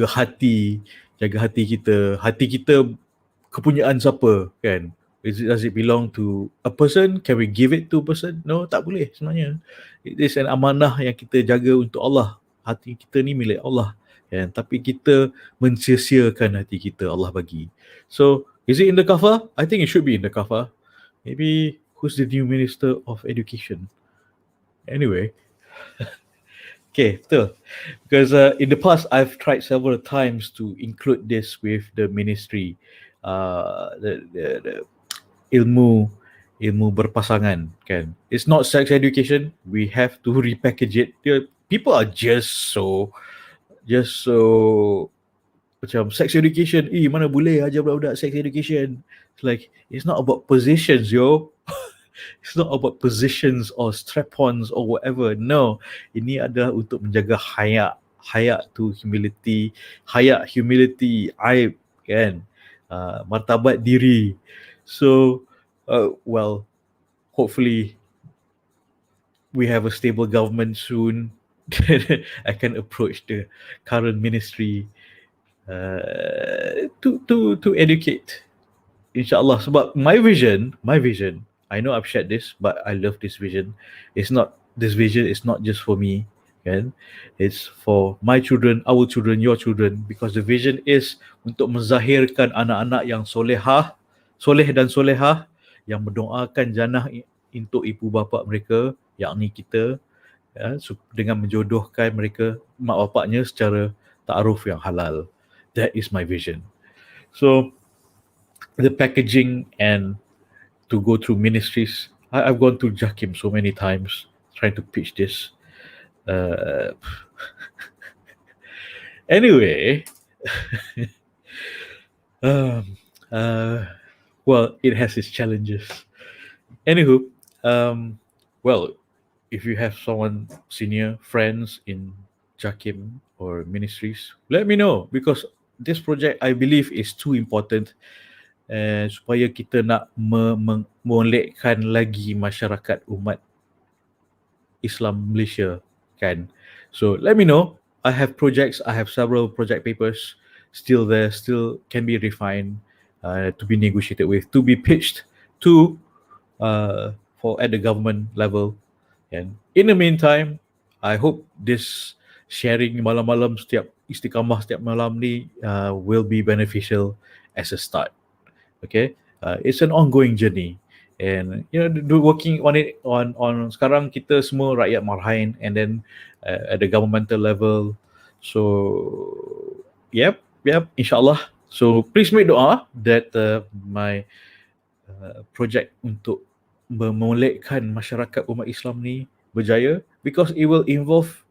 hati kita kepunyaan siapa, kan? Does it belong to a person? Can we give it to a person? No, tak boleh sebenarnya. It is an amanah yang kita jaga untuk Allah. Hati kita ni milik Allah, kan? Tapi kita mensia-siakan hati kita, Allah bagi. So, is it in the kafah? I think it should be in the kafah. Maybe who's the new Minister of Education? Anyway. Okay, betul. Because in the past, I've tried several times to include this with the ministry, the ilmu berpasangan, kan. It's not sex education. We have to repackage it. People are just so macam sex education. Mana boleh ajar budak-budak sex education? It's like, it's not about positions, yo. It's not about positions or strap-ons or whatever. No, ini adalah untuk menjaga haya tu humility, aib, kan, martabat diri. So, well, hopefully we have a stable government soon. I can approach the current ministry to educate, insyaAllah. Sebab my vision, I know I've shared this, but I love this vision. This vision is not just for me, kan? It's for my children, our children, your children, because the vision is untuk menzahirkan anak-anak yang soleh dan solehah, yang mendoakan jannah untuk ibu bapa mereka, yakni kita, ya, dengan menjodohkan mereka, mak bapaknya, secara ta'aruf yang halal. That is my vision. So the packaging and to go through ministries, I've gone through Jakim so many times trying to pitch this. Anyway, well, it has its challenges. Anywho, well, if you have someone senior, friends in Jakim or ministries, let me know, because this project, I believe, is too important supaya kita nak memolekkan lagi masyarakat umat Islam Malaysia, kan? So let me know I have projects. I have several project papers still there, still can be refined, to be negotiated with, to be pitched to, for at the government level. And in the meantime, I hope this sharing malam-malam setiap istiqamah setiap malam ni will be beneficial as a start. Okay, it's an ongoing journey, and working on it on sekarang kita semua rakyat marhain, and then at the governmental level. So yep, insyaallah. So please make doa that my project untuk memolekkan masyarakat umat Islam ni berjaya, because it will involve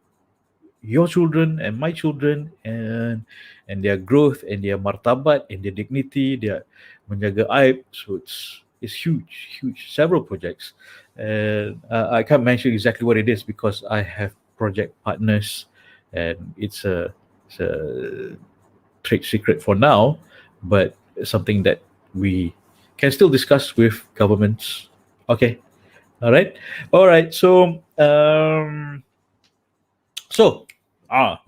your children and my children, and their growth and their martabat and their dignity, their menjaga aib. So it's huge, several projects, and I can't mention exactly what it is because I have project partners, and it's a trade secret for now, but something that we can still discuss with governments. Okay, all right. So,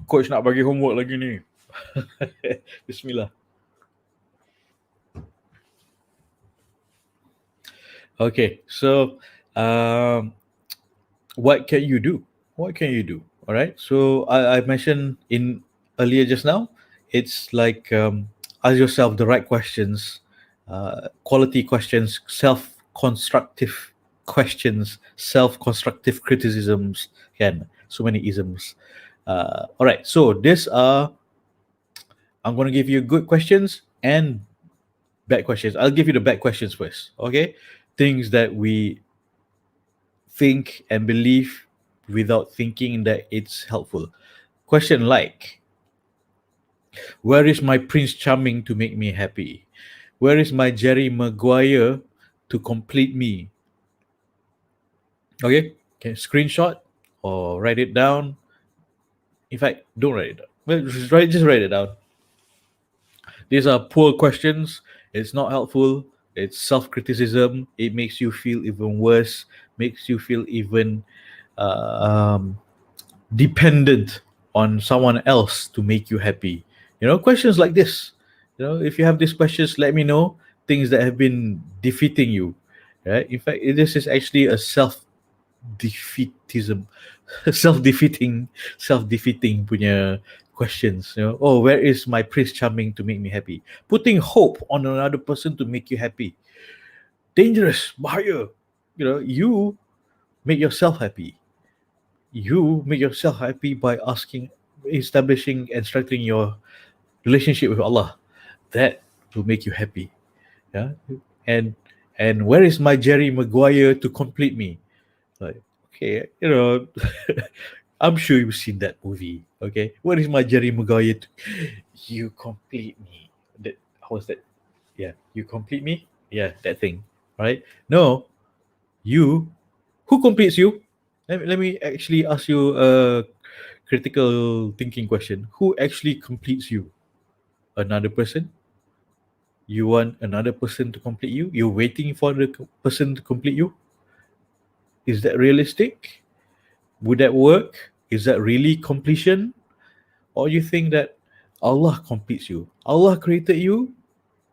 coach nak bagi homework lagi ni. Bismillah. Okay, so what can you do? What can you do? All right. So I mentioned in earlier just now, it's like ask yourself the right questions, quality questions, self-constructive questions, self-constructive criticisms. Again, so many isms. All right. So I'm going to give you good questions and bad questions. I'll give you the bad questions first. Okay, things that we think and believe without thinking that it's helpful. Question like, where is my Prince Charming to make me happy? Where is my Jerry Maguire to complete me? Okay, can screenshot or write it down. In fact, don't write it down. Well, just write it down. These are poor questions. It's not helpful. It's self-criticism. It makes you feel even worse. Makes you feel even dependent on someone else to make you happy. Questions like this. If you have these questions, let me know things that have been defeating you. Right? In fact, this is actually a self-defeatism, self-defeating punya questions. Oh, where is my Prince Charming to make me happy? Putting hope on another person to make you happy. Dangerous, bahaya. You make yourself happy. You make yourself happy by establishing and strengthening your relationship with Allah. That will make you happy. Yeah. And where is my Jerry Maguire to complete me? Like, okay, I'm sure you've seen that movie. Okay, where is my Jerry Maguire to you complete me? How was that? Yeah, you complete me. Yeah, that thing. Right? No, you. Who completes you? Let me actually ask you a critical thinking question. Who actually completes you? Another person? You want another person to complete you? You're waiting for the person to complete you? Is that realistic? Would that work? Is that really completion? Or you think that Allah completes you? Allah created you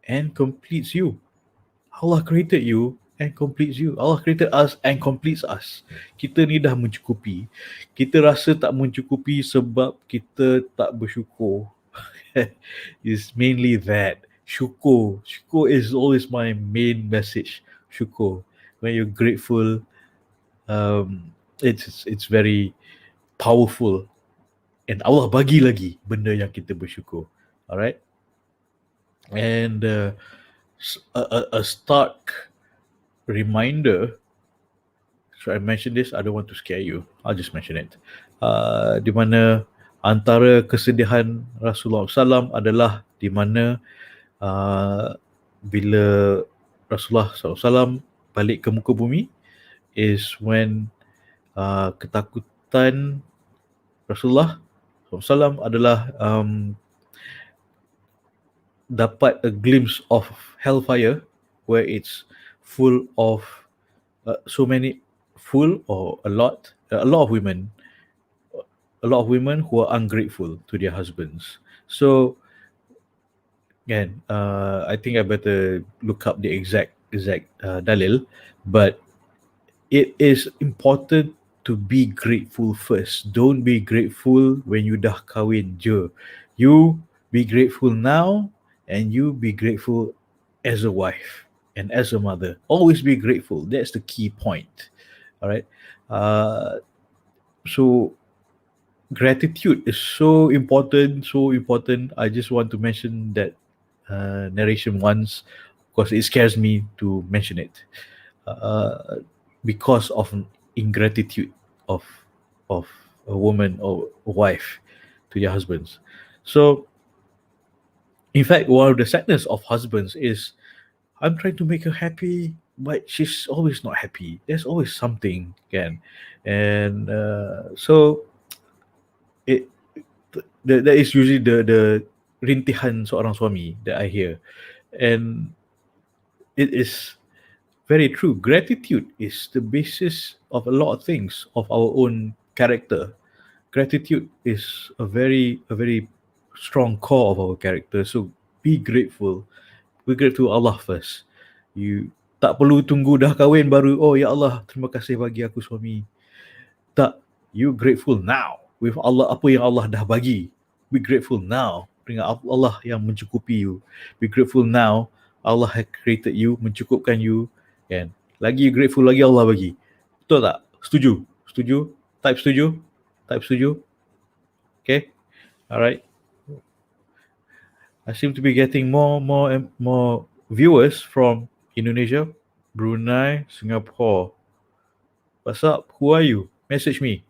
and completes you. Allah created you and completes you. Allah created us and completes us. Kita ni dah mencukupi. Kita rasa tak mencukupi sebab kita tak bersyukur. It's mainly that. Syukur. Syukur is always my main message. Syukur. When you're grateful, it's very powerful. And Allah bagi lagi benda yang kita bersyukur. Alright? And a stark reminder, should I mention this? I don't want to scare you. I'll just mention it. Di mana antara kesedihan Rasulullah SAW adalah di mana bila Rasulullah SAW balik ke muka bumi is when ketakutan Rasulullah SAW adalah dapat a glimpse of hellfire where it's full of a lot of women a lot of women who are ungrateful to their husbands. So again, I think I better look up the exact dalil, but it is important to be grateful first. Don't be grateful when you dah kahwin je. You be grateful now, and you be grateful as a wife and as a mother. Always be grateful. That's the key point. All right. Uh, so gratitude is so important, so important. I just want to mention that narration once because it scares me to mention it. Because of ingratitude of of a woman or a wife to their husbands. So in fact, one of the sadness of husbands is I'm trying to make her happy, but she's always not happy. There's always something, can, and so it that is usually the rintihan seorang suami that I hear, and it is very true. Gratitude is the basis of a lot of things of our own character. Gratitude is a very strong core of our character. So be grateful. Be grateful to Allah first. You tak perlu tunggu dah kahwin baru, oh ya Allah, terima kasih bagi aku suami. Tak, you grateful now with Allah, apa yang Allah dah bagi. Be grateful now dengan Allah yang mencukupi you. Be grateful now Allah has created you, mencukupkan you, kan. Lagi you grateful, lagi Allah bagi. Betul tak? Setuju? Setuju? Type setuju? Type setuju? Okay. Alright. I seem to be getting more and more viewers from Indonesia, Brunei, Singapore. What's up? Who are you? Message me.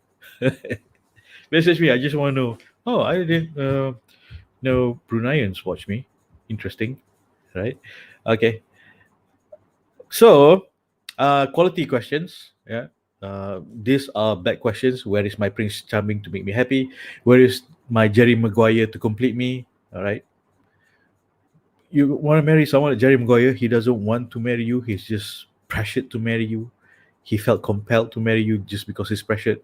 Message me. I just want to know. Oh, I didn't know Bruneians watch me. Interesting, right? Okay. So, quality questions. Yeah. These are bad questions. Where is my Prince Charming to make me happy? Where is my Jerry Maguire to complete me? All right. You want to marry someone like Jerry Maguire, he doesn't want to marry you. He's just pressured to marry you. He felt compelled to marry you just because he's pressured.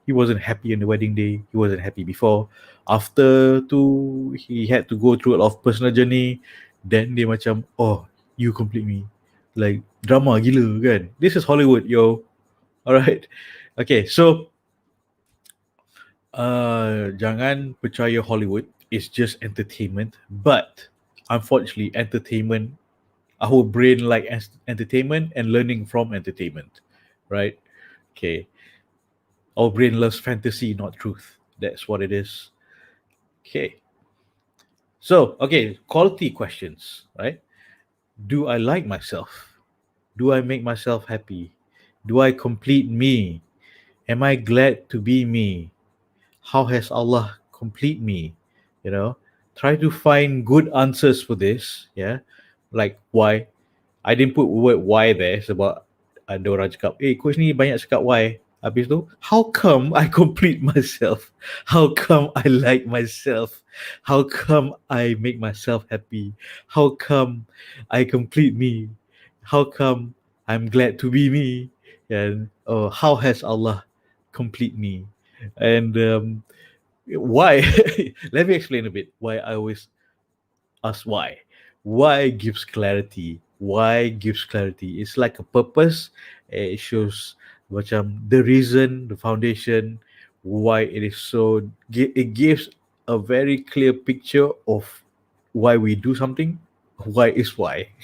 He wasn't happy on the wedding day. He wasn't happy before. After tu, he had to go through a lot of personal journey. Then dia macam, oh, you complete me. Like drama gila kan. This is Hollywood, yo. Alright. Okay, so jangan percaya Hollywood. It's just entertainment. But unfortunately, entertainment, our brain like entertainment and learning from entertainment, right? Okay, our brain loves fantasy, not truth. That's what it is. Okay, so okay, quality questions, right? Do I like myself? Do I make myself happy? Do I complete me? Am I glad to be me? How has Allah complete me? You know, try to find good answers for this. Yeah, like why. I didn't put word why there sebab ada orang cakap, coach ni banyak cakap why. Habis tu, how come I complete myself? How come I like myself? How come I make myself happy? How come I complete me? How come I'm glad to be me? And how has Allah complete me? And why? Let me explain a bit why I always ask why. Why gives clarity. Why gives clarity. It's like a purpose. It shows macam the reason, the foundation, why it is so. It gives a very clear picture of why we do something. Why is why.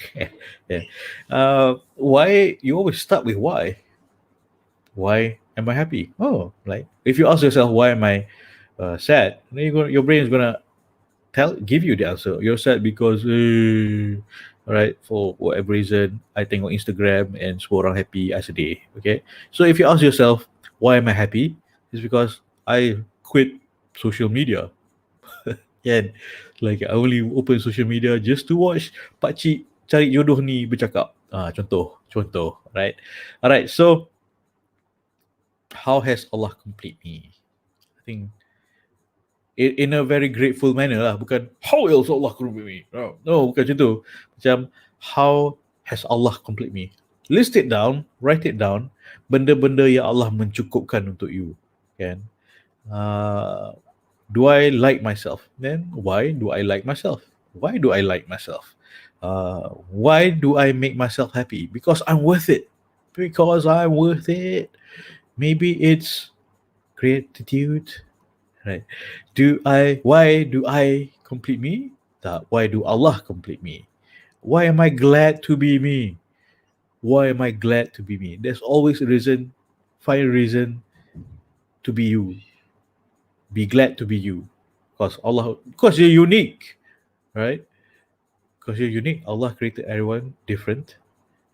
Yeah. Why you always start with why. Why am I happy? Oh, like if you ask yourself why am I sad, then your brain is gonna give you the answer. You're sad because all right, for whatever reason I tengok Instagram and semua orang happy, I sedih. Okay, so if you ask yourself why am I happy, it's because I quit social media. And like I only open social media just to watch pakcik cari jodoh ni bercakap. Contoh, right? Alright, so how has Allah complete me? I think in a very grateful manner lah, bukan how else Allah complete me. No, bukan macam tu. Macam how has Allah complete me? List it down, write it down, benda-benda yang Allah mencukupkan untuk you, kan? Do I like myself? Then why do I like myself? Why do I like myself? Why do I make myself happy? Because I'm worth it. Because I'm worth it. Maybe it's gratitude, right? Why do I complete me? Why do Allah complete me? Why am I glad to be me? Why am I glad to be me? There's always a reason. Find a reason to be you. Be glad to be you. Because you're unique, right? Because you're unique. Allah created everyone different,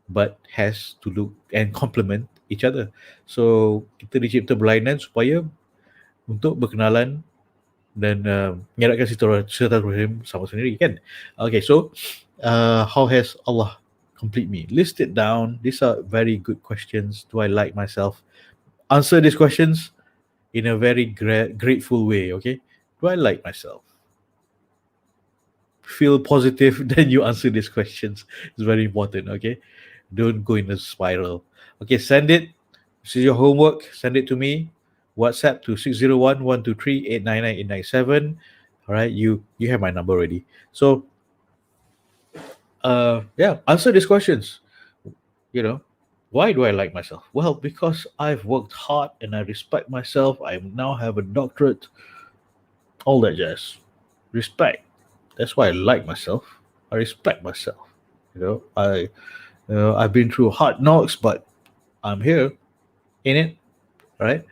but has to look and complement each other. So kita dicipta berlainan supaya untuk berkenalan dan mengeratkan silaturahim sama sendiri kan. Okay, so how has Allah complete me? List it down. These are very good questions. Do I like myself? Answer these questions in a very grateful way. Okay, do I like myself? Feel positive, then you answer these questions. It's very important. Okay, don't go in a spiral. Okay, send it. This is your homework. Send it to me. WhatsApp to 601-123-899-897. All right, you have my number already. So yeah, answer these questions. You know, why do I like myself? Well, because I've worked hard and I respect myself. I now have a doctorate. All that jazz. Respect. That's why I like myself. I respect myself. I've been through hard knocks, but I'm here in it, right?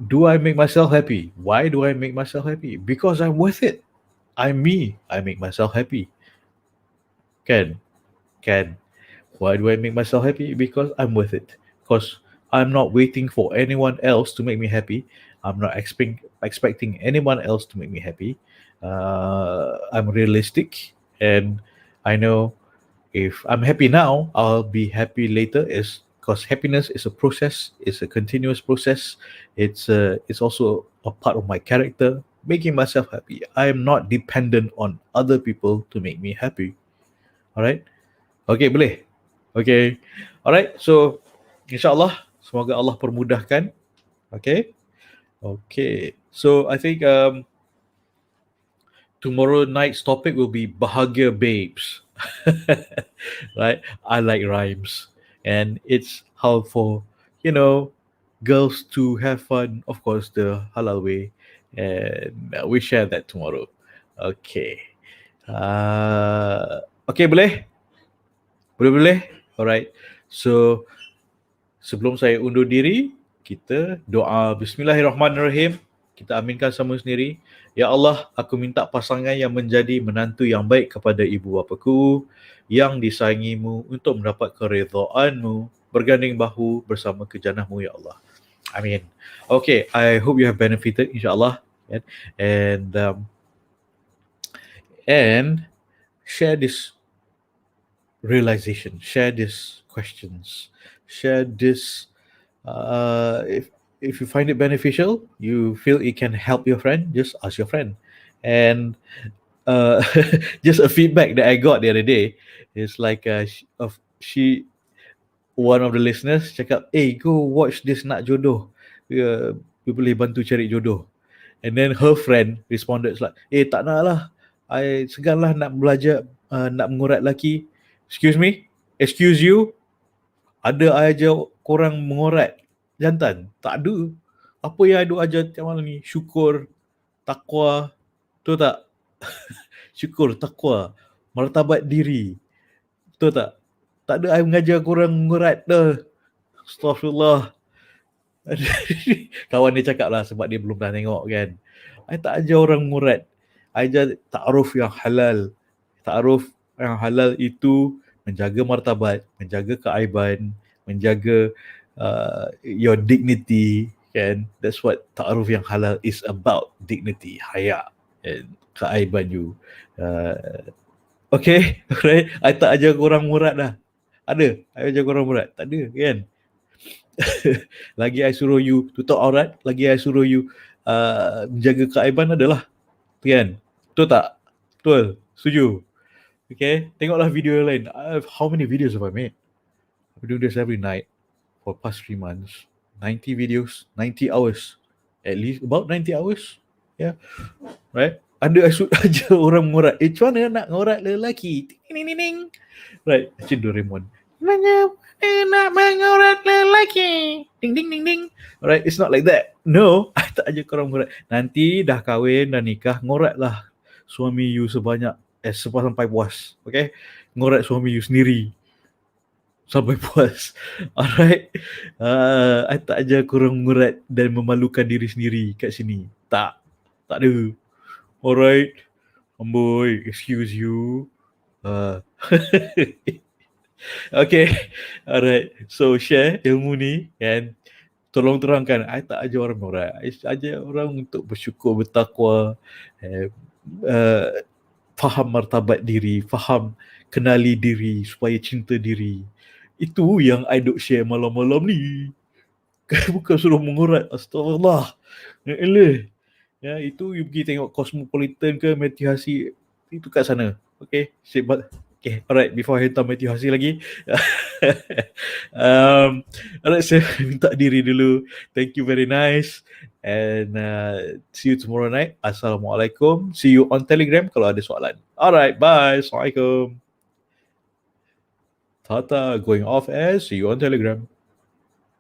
Do I make myself happy? Why do I make myself happy? Because I'm worth it. I'm me. I make myself happy. Can. Why do I make myself happy? Because I'm worth it. Because I'm not waiting for anyone else to make me happy. I'm not expecting anyone else to make me happy. I'm realistic, and I know if I'm happy now, I'll be happy later. Is because happiness is a process. It's a continuous process. It's also a part of my character, making myself happy. I am not dependent on other people to make me happy. All right. Okay, boleh. Okay. Alright, so insyaAllah, semoga Allah permudahkan. Okay. Okay. So I think tomorrow night's topic will be Bahagia Babes. Right? I like rhymes. And it's how for, you know, girls to have fun, of course, the halal way. And we share that tomorrow. Okay. Okay, boleh? Boleh-boleh? Alright. So, sebelum saya undur diri, kita doa Bismillahirrahmanirrahim. Kita aminkan sama sendiri. Ya Allah, aku minta pasangan yang menjadi menantu yang baik kepada ibu bapaku, yang disayangimu untuk mendapat keredaan-Mu, berganding bahu bersama kejannah-Mu, Ya Allah. Amin. Okay, I hope you have benefited, insyaAllah. And and share this realization, share these questions, share this. If you find it beneficial, you feel it can help your friend, just ask your friend. And uh, just a feedback that I got the other day is like she one of the listeners cakap, go watch this Nak Jodoh. You boleh bantu cari jodoh. And then her friend responded like, tak nak lah. I segan lah nak belajar, nak mengurat lelaki. Excuse me? Excuse you? Ada I ajar korang mengurat jantan? Tak ada. Apa yang I duk ajar tiap malam ni? Syukur, takwa. Betul tak? Syukur, takwa, martabat diri. Betul tak? Tak ada I mengajar korang mengurat dah. Astaghfirullah. Kawan dia cakap lah sebab dia belum pernah tengok kan. I tak ajar orang mengurat. I ajar ta'aruf yang halal. Ta'aruf yang halal itu menjaga martabat, menjaga keaiban, menjaga your dignity kan. That's what ta'aruf yang halal is about. Dignity, haya, and keaiban you. Okay, right? I tak ajar korang murat dah. Ada? I ajar korang murat? Tak ada kan? Lagi I suruh you tutup aurat, lagi I suruh you menjaga keaiban adalah kan? Betul tak? Betul? Setuju? Okay, tengoklah video yang lain. How many videos have I made? I've been doing this every night for past 3 months. 90 videos, 90 hours at least about 90 hours. Yeah, right. Ada aja orang mengorat. Macam mana nak ngorat lelaki? Ting, ting, ting. Right, macam Doraemon. Mana nak mengorat lelaki? Ding ding ding ding. Alright, it's not like that. No, tak aja korang ngorat. Nanti dah kahwin, dah nikah, ngoratlah suami you sebanyak sampai puas. Okay? Ngorat suami you sendiri sampai puas. Alright. I tak ajar korang mengurat dan memalukan diri sendiri kat sini. Tak ada. Alright. Amboi, excuse you. Okay. Alright. So share ilmu ni and tolong terangkan. I tak ajar orang mengurat. I ajar orang untuk bersyukur, bertakwa, faham martabat diri, faham kenali diri supaya cinta diri. Itu yang I duk share malam-malam ni. Bukan suruh mengurat. Astagfirullah. Ya, itu you pergi tengok Cosmopolitan ke Matthew Hasi. Itu kat sana. Okay. Okay, alright. Before I hentam Matthew Hasi lagi. Alright, saya minta diri dulu. Thank you very nice. And see you tomorrow night. Assalamualaikum. See you on Telegram kalau ada soalan. Alright, bye. Assalamualaikum. Tata going off as see you on Telegram.